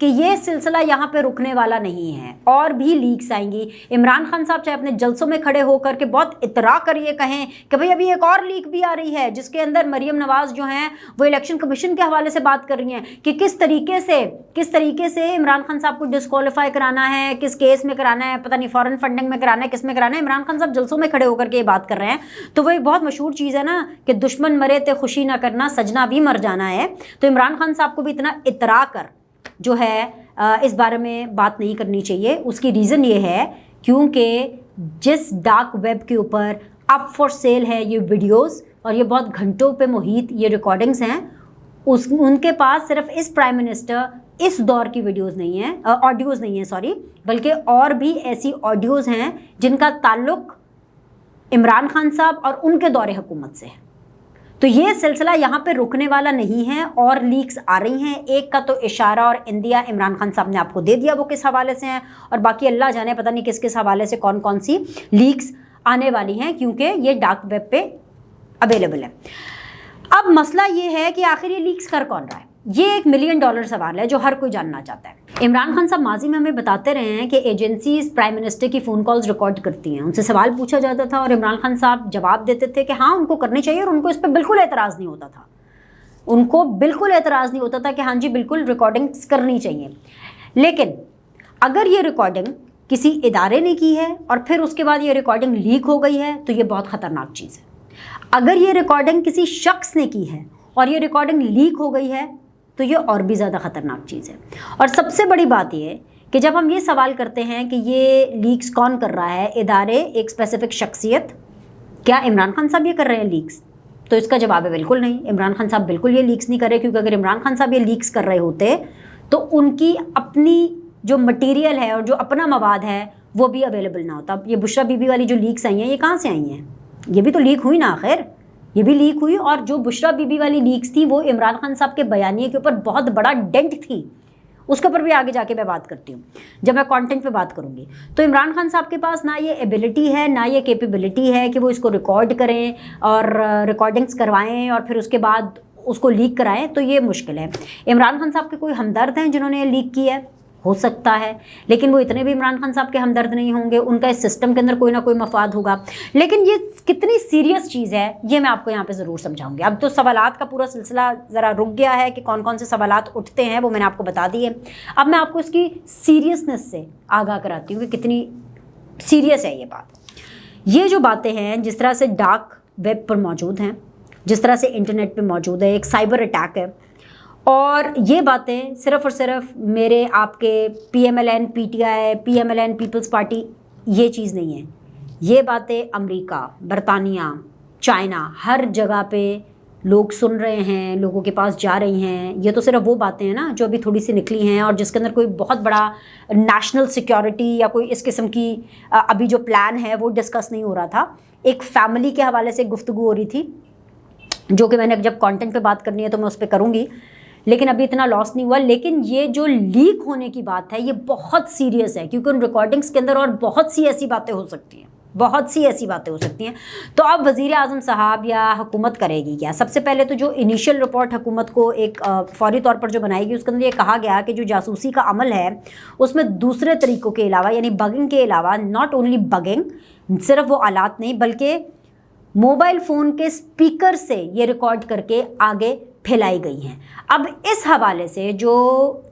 کہ یہ سلسلہ یہاں پہ رکنے والا نہیں ہے، اور بھی لیکس آئیں گی۔ عمران خان صاحب چاہے اپنے جلسوں میں کھڑے ہو کر کے بہت اطراء کر یہ کہیں کہ بھئی ابھی ایک اور لیک بھی آ رہی ہے جس کے اندر مریم نواز جو ہیں وہ الیکشن کمیشن کے حوالے سے بات کر رہی ہیں کہ کس طریقے سے عمران خان صاحب کو ڈسکوالیفائی کرانا ہے، کس کیس میں کرانا ہے، پتہ نہیں فارن فنڈنگ میں کرانا ہے، کس میں کرانا ہے۔ عمران خان صاحب جلسوں میں کھڑے ہو کر کے یہ بات کر رہے ہیں، تو وہ ایک بہت مشہور چیز ہے نا کہ دشمن مرے تے خوشی نہ کرنا، سجنا بھی مر جانا ہے۔ تو عمران خان صاحب کو بھی اتنا اطراء کر جو ہے اس بارے میں بات نہیں کرنی چاہیے۔ اس کی ریزن یہ ہے کیونکہ جس ڈارک ویب کے اوپر اپ فار سیل ہے یہ ویڈیوز اور یہ بہت گھنٹوں پہ محیط یہ ریکارڈنگز ہیں، ان کے پاس صرف اس پرائم منسٹر اس دور کی ویڈیوز نہیں ہیں، آڈیوز نہیں ہیں سوری، بلکہ اور بھی ایسی آڈیوز ہیں جن کا تعلق عمران خان صاحب اور ان کے دور حکومت سے ہے۔ تو یہ سلسلہ یہاں پہ رکنے والا نہیں ہے اور لیکس آ رہی ہیں۔ ایک کا تو اشارہ اور اندیا عمران خان صاحب نے آپ کو دے دیا وہ کس حوالے سے ہیں، اور باقی اللہ جانے پتہ نہیں کس حوالے سے کون سی لیکس آنے والی ہیں، کیونکہ یہ ڈارک ویب پہ اویلیبل ہے۔ اب مسئلہ یہ ہے کہ آخر یہ لیکس کر کون رہا ہے؟ یہ ایک $1 ملین سوال ہے جو ہر کوئی جاننا چاہتا ہے۔ عمران خان صاحب ماضی میں ہمیں بتاتے رہے ہیں کہ ایجنسیز پرائم منسٹر کی فون کالز ریکارڈ کرتی ہیں، ان سے سوال پوچھا جاتا تھا اور عمران خان صاحب جواب دیتے تھے کہ ہاں ان کو کرنی چاہیے، اور ان کو اس پہ بالکل اعتراض نہیں ہوتا تھا، ان کو بالکل اعتراض نہیں ہوتا تھا کہ ہاں جی بالکل ریکارڈنگز کرنی چاہیے۔ لیکن اگر یہ ریکارڈنگ کسی ادارے نے کی ہے اور پھر اس کے بعد یہ ریکارڈنگ لیک ہو گئی ہے تو یہ بہت خطرناک چیز ہے۔ اگر یہ ریکارڈنگ کسی شخص نے کی ہے اور یہ ریکارڈنگ لیک ہو گئی ہے تو یہ اور بھی زیادہ خطرناک چیز ہے۔ اور سب سے بڑی بات یہ ہے کہ جب ہم یہ سوال کرتے ہیں کہ یہ لیکس کون کر رہا ہے، ادارے، ایک اسپیسیفک شخصیت، کیا عمران خان صاحب یہ کر رہے ہیں لیکس؟ تو اس کا جواب ہے بالکل نہیں، عمران خان صاحب بالکل یہ لیکس نہیں کر رہے، کیونکہ اگر عمران خان صاحب یہ لیکس کر رہے ہوتے تو ان کی اپنی جو مٹیریل ہے اور جو اپنا مواد ہے وہ بھی اویلیبل نہ ہوتا۔ یہ بشرا بی بی والی جو لیکس آئی ہیں یہ کہاں سے آئی ہیں؟ یہ بھی تو لیک ہوئی نا آخر، یہ بھی لیک ہوئی، اور جو بشرا بی بی والی لیکس تھی وہ عمران خان صاحب کے بیانیے کے اوپر بہت بڑا ڈینٹ تھی، اس کے اوپر بھی آگے جا کے میں بات کرتی ہوں جب میں کانٹینٹ پہ بات کروں گی۔ تو عمران خان صاحب کے پاس نہ یہ ایبلٹی ہے نہ یہ کیپیبلٹی ہے کہ وہ اس کو ریکارڈ کریں اور ریکارڈنگز کروائیں اور پھر اس کے بعد اس کو لیک کرائیں، تو یہ مشکل ہے۔ عمران خان صاحب کے کوئی ہمدرد ہیں جنہوں نے یہ لیک کیا ہے؟ ہو سکتا ہے، لیکن وہ اتنے بھی عمران خان صاحب کے ہمدرد نہیں ہوں گے، ان کا اس سسٹم کے اندر کوئی نہ کوئی مفاد ہوگا۔ لیکن یہ کتنی سیریس چیز ہے یہ میں آپ کو یہاں پہ ضرور سمجھاؤں گی۔ اب تو سوالات کا پورا سلسلہ ذرا رک گیا ہے کہ کون کون سے سوالات اٹھتے ہیں وہ میں نے آپ کو بتا دیے۔ اب میں آپ کو اس کی سیریسنس سے آگاہ کراتی ہوں کہ کتنی سیریس ہے یہ بات۔ یہ جو باتیں ہیں جس طرح سے ڈارک ویب پر موجود ہیں، جس طرح سے انٹرنیٹ پہ موجود ہے، ایک سائبر اٹیک ہے، اور یہ باتیں صرف اور صرف میرے آپ کے PMLN PTI PMLN Peoples Party یہ چیز نہیں ہے، یہ باتیں امریکہ، برطانیہ، چائنا، ہر جگہ پہ لوگ سن رہے ہیں، لوگوں کے پاس جا رہی ہیں۔ یہ تو صرف وہ باتیں ہیں نا جو ابھی تھوڑی سی نکلی ہیں اور جس کے اندر کوئی بہت بڑا نیشنل سیکیورٹی یا کوئی اس قسم کی ابھی جو پلان ہے وہ ڈسکس نہیں ہو رہا تھا۔ ایک فیملی کے حوالے سے گفتگو ہو رہی تھی جو کہ میں نے جب کانٹینٹ پہ بات کرنی ہے تو میں اس پہ کروں گی، لیکن ابھی اتنا لاس نہیں ہوا۔ لیکن یہ جو لیک ہونے کی بات ہے یہ بہت سیریس ہے، کیونکہ ان ریکارڈنگز کے اندر اور بہت سی ایسی باتیں ہو سکتی ہیں، بہت سی ایسی باتیں ہو سکتی ہیں۔ تو اب وزیر اعظم صاحب یا حکومت کرے گی کیا؟ سب سے پہلے تو جو انیشیل رپورٹ حکومت کو ایک فوری طور پر جو بنائے گی اس کے اندر یہ کہا گیا کہ جو جاسوسی کا عمل ہے اس میں دوسرے طریقوں کے علاوہ، یعنی بگنگ کے علاوہ، ناٹ اونلی بگنگ، صرف وہ آلات نہیں بلکہ موبائل فون کے اسپیکر سے یہ ریکارڈ کر کے آگے پھیلائی گئی ہیں۔ اب اس حوالے سے جو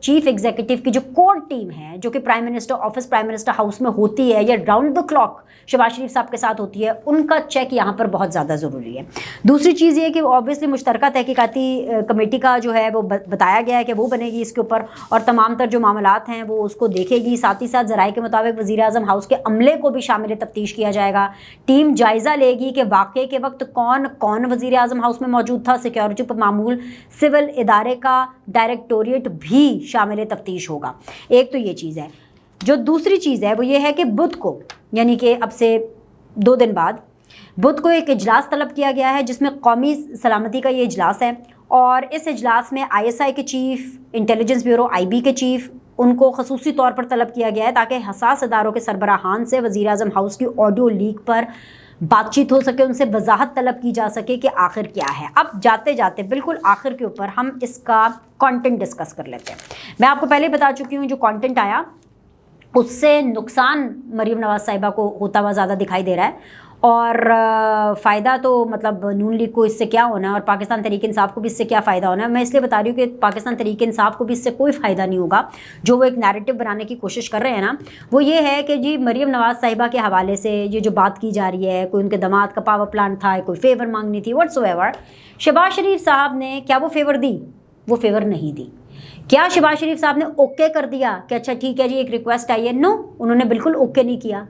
چیف ایگزیکٹو کی جو کور ٹیم ہے جو کہ prime minister office, prime minister house میں ہوتی ہے یا راؤنڈ دا کلاک شہباز شریف صاحب کے ساتھ ہوتی ہے، ان کا چیک یہاں پر بہت زیادہ ضروری ہے۔ دوسری چیز یہ کہ اوبیسلی مشترکہ تحقیقاتی کمیٹی کا جو ہے وہ بتایا گیا ہے کہ وہ بنے گی اس کے اوپر اور تمام تر جو معاملات ہیں وہ اس کو دیکھے گی۔ ساتھ ہی ساتھ ذرائع کے مطابق وزیر اعظم ہاؤس کے عملے کو بھی شامل تفتیش کیا جائے گا۔ ٹیم جائزہ لے گی کہ واقعے کے وقت کون کون وزیر اعظم ہاؤس میں موجود تھا، سیکیورٹی پر معمول سول ادارے کا ڈائریکٹوریٹ بھی شامل تفتیش ہوگا۔ ایک تو یہ چیز ہے۔ جو دوسری چیز ہے وہ یہ ہے کہ بدھ کو، یعنی کہ اب سے 2 دن بعد بدھ کو ایک اجلاس طلب کیا گیا ہے جس میں قومی سلامتی کا یہ اجلاس ہے، اور اس اجلاس میں ISI کے چیف، انٹیلیجنس بیورو IB کے چیف، ان کو خصوصی طور پر طلب کیا گیا ہے تاکہ حساس اداروں کے سربراہان سے وزیر اعظم ہاؤس کی آڈیو لیک پر بات چیت ہو سکے, ان سے وضاحت طلب کی جا سکے کہ آخر کیا ہے. اب جاتے جاتے بالکل آخر کے اوپر ہم اس کا کانٹینٹ ڈسکس کر لیتے ہیں. میں آپ کو پہلے بتا چکی ہوں جو کانٹینٹ آیا اس سے نقصان مریم نواز صاحبہ کو ہوتا ہوا زیادہ دکھائی دے رہا ہے, اور فائدہ تو مطلب نون لیگ کو اس سے کیا ہونا ہے اور پاکستان تحریک انصاف کو بھی اس سے کیا فائدہ ہونا ہے. میں اس لیے بتا رہی ہوں کہ پاکستان تحریک انصاف کو بھی اس سے کوئی فائدہ نہیں ہوگا. جو وہ ایک نیریٹو بنانے کی کوشش کر رہے ہیں نا, وہ یہ ہے کہ جی مریم نواز صاحبہ کے حوالے سے یہ جو بات کی جا رہی ہے, کوئی ان کے داماد کا پاور پلانٹ تھا, کوئی فیور مانگنی تھی, واٹس ایور. شہباز شریف صاحب نے کیا وہ فیور دی؟ وہ فیور نہیں دی. کیا شہباز شریف صاحب نے اوکے کر دیا کہ اچھا ٹھیک ہے جی ایک ریکویسٹ آئی ہے؟ نو, انہوں نے بالکل اوکے نہیں کیا.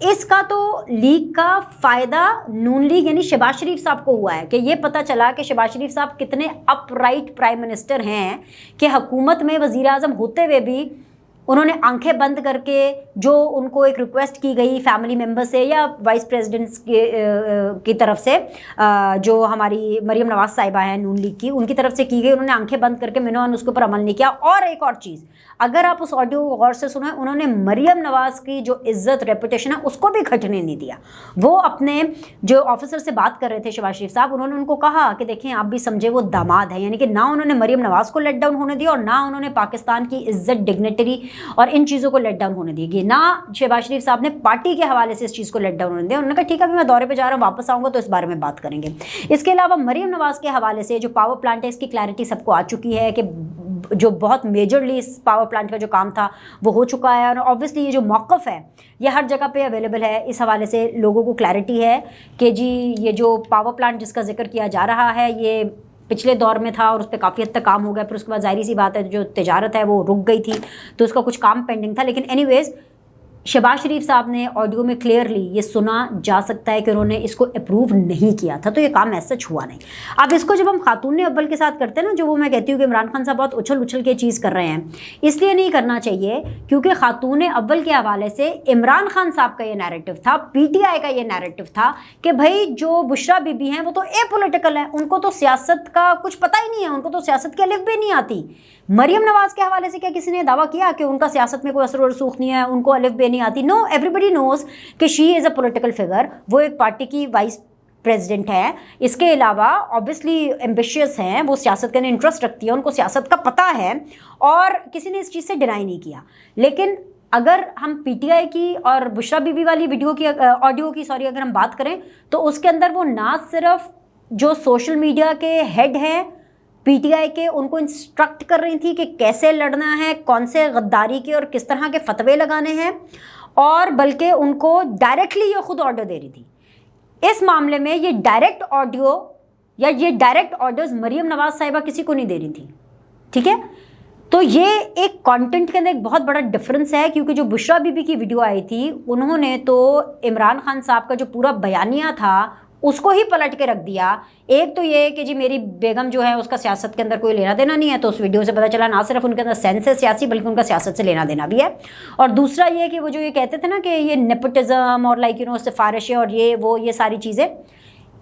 اس کا تو لیگ کا فائدہ نون لیگ یعنی شہباز شریف صاحب کو ہوا ہے کہ یہ پتہ چلا کہ شہباز شریف صاحب کتنے اپ رائٹ پرائم منسٹر ہیں کہ حکومت میں وزیر اعظم ہوتے ہوئے بھی انہوں نے آنکھیں بند کر کے جو ان کو ایک ریکویسٹ کی گئی فیملی ممبر سے یا وائس پریزیڈنٹس کی طرف سے, جو ہماری مریم نواز صاحبہ ہیں نون لیگ کی, ان کی طرف سے کی گئی, انہوں نے آنکھیں بند کر کے منوان اس کے اوپر عمل نہیں کیا. اور ایک اور چیز, اگر آپ اس آڈیو غور سے سنیں, انہوں نے مریم نواز کی جو عزت ریپوٹیشن ہے اس کو بھی گھٹنے نہیں دیا. وہ اپنے جو آفیسر سے بات کر رہے تھے شہباز شریف صاحب, انہوں نے ان کو کہا کہ دیکھیں آپ بھی سمجھے وہ داماد ہیں, یعنی کہ نہ انہوں نے مریم نواز کو لیٹ ڈاؤن ہونے دیا اور نہ انہوں نے پاکستان کی عزت ڈگنیٹری اور ان چیزوں کو لیٹ ڈاؤن ہونے دی گی. نہ شہباز شریف صاحب نے پارٹی کے حوالے سے اس چیز کو لیٹ ڈاؤن ہونے دیا. انہوں نے کہا ٹھیک ہے ابھی میں دورے پہ جا رہا ہوں, واپس آؤں گا تو اس بارے میں بات کریں گے. اس کے علاوہ مریم نواز کے حوالے سے جو پاور پلانٹ ہے اس کی کلیئرٹی سب کو آ چکی ہے کہ جو بہت میجرلی اس پاور پلانٹ کا جو کام تھا وہ ہو چکا ہے, اور اوبویسلی یہ جو موقف ہے یہ ہر جگہ پہ اویلیبل ہے. اس حوالے سے لوگوں کو کلیئرٹی ہے کہ جی یہ جو پاور پلانٹ جس کا ذکر کیا جا رہا ہے یہ پچھلے دور میں تھا اور اس پہ کافی حد تک کام ہو گیا. پھر اس کے بعد ظاہری سی بات ہے جو تجارت ہے وہ رک گئی تھی تو اس کا کچھ کام پینڈنگ تھا. لیکن اینی ویز شہباز شریف صاحب نے آڈیو میں کلیئرلی یہ سنا جا سکتا ہے کہ انہوں نے اس کو اپروو نہیں کیا تھا, تو یہ کام ایسا ہوا نہیں. اب اس کو جب ہم خاتون اول کے ساتھ کرتے ہیں نا, جو وہ میں کہتی ہوں کہ عمران خان صاحب بہت اچھل کے چیز کر رہے ہیں, اس لیے نہیں کرنا چاہیے کیونکہ خاتون اول کے حوالے سے عمران خان صاحب کا یہ نیریٹو تھا, پی ٹی آئی کا یہ نیریٹو تھا کہ بھائی جو بشرا بی بی ہیں وہ تو اے پولیٹیکل ہیں, ان کو تو سیاست کا کچھ پتہ ہی نہیں ہے, ان کو تو سیاست کی الف بھی نہیں آتی. مریم نواز کے حوالے سے کیا کسی نے دعویٰ کیا کہ ان کا سیاست میں کوئی اثر و رسوخ نہیں ہے, ان کو الف بے نہیں آتی؟ نو, ایوری بڈی نوز کہ شی از اے پولیٹیکل فگر. وہ ایک پارٹی کی وائس پریزیڈنٹ ہے, اس کے علاوہ اوبیسلی ایمبیشیس ہیں, وہ سیاست کے انٹرسٹ رکھتی ہے, ان کو سیاست کا پتہ ہے اور کسی نے اس چیز سے ڈینائی نہیں کیا. لیکن اگر ہم پی ٹی آئی کی اور بشرا بی بی والی ویڈیو کی آڈیو کی اگر ہم بات کریں تو اس کے اندر وہ نہ صرف جو سوشل میڈیا کے ہیڈ ہیں پی ٹی آئی کے, ان کو انسٹرکٹ کر رہی تھی کہ کیسے لڑنا ہے, کون سے غداری کے اور کس طرح کے فتوے لگانے ہیں, اور بلکہ ان کو ڈائریکٹلی یہ خود آرڈر دے رہی تھی. اس معاملے میں یہ ڈائریکٹ آڈیو یا یہ ڈائریکٹ آرڈرز مریم نواز صاحبہ کسی کو نہیں دے رہی تھی. ٹھیک ہے, تو یہ ایک کانٹینٹ کے اندر ایک بہت بڑا ڈفرنس ہے, کیونکہ جو بشرا بی بی کی ویڈیو آئی تھی انہوں نے تو عمران خان صاحب کا جو پورا بیانیہ تھا اس کو ہی پلٹ کے رکھ دیا. ایک تو یہ کہ جی میری بیگم جو ہے اس کا سیاست کے اندر کوئی لینا دینا نہیں ہے, تو اس ویڈیو سے پتہ چلا نہ صرف ان کے اندر سینس ہے سیاسی بلکہ ان کا سیاست سے لینا دینا بھی ہے. اور دوسرا یہ کہ وہ جو یہ کہتے تھے نا کہ یہ نیپوٹزم اور لائک سفارشیں اور یہ ساری چیزیں,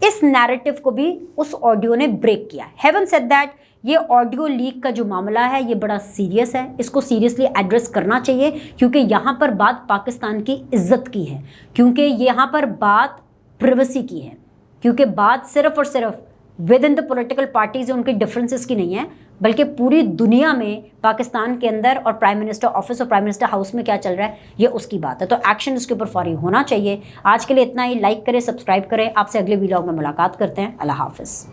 اس نیریٹو کو بھی اس آڈیو نے بریک کیا. ہیون سیڈ دیٹ, یہ آڈیو لیک کا جو معاملہ ہے یہ بڑا سیریس ہے, اس کو سیریسلی ایڈریس کرنا چاہیے, کیونکہ یہاں پر بات پاکستان کی عزت کی ہے, کیونکہ یہاں پر بات پریویسی کی ہے, کیونکہ بات صرف اور صرف within the political parties ان کے ڈفرینسز کی نہیں ہے, بلکہ پوری دنیا میں پاکستان کے اندر اور پرائم منسٹر آفس اور پرائم منسٹر ہاؤس میں کیا چل رہا ہے یہ اس کی بات ہے. تو ایکشن اس کے اوپر فوری ہونا چاہیے. آج کے لیے اتنا ہی. لائک کریں, سبسکرائب کریں. آپ سے اگلے ویلاگ میں ملاقات کرتے ہیں. اللہ حافظ.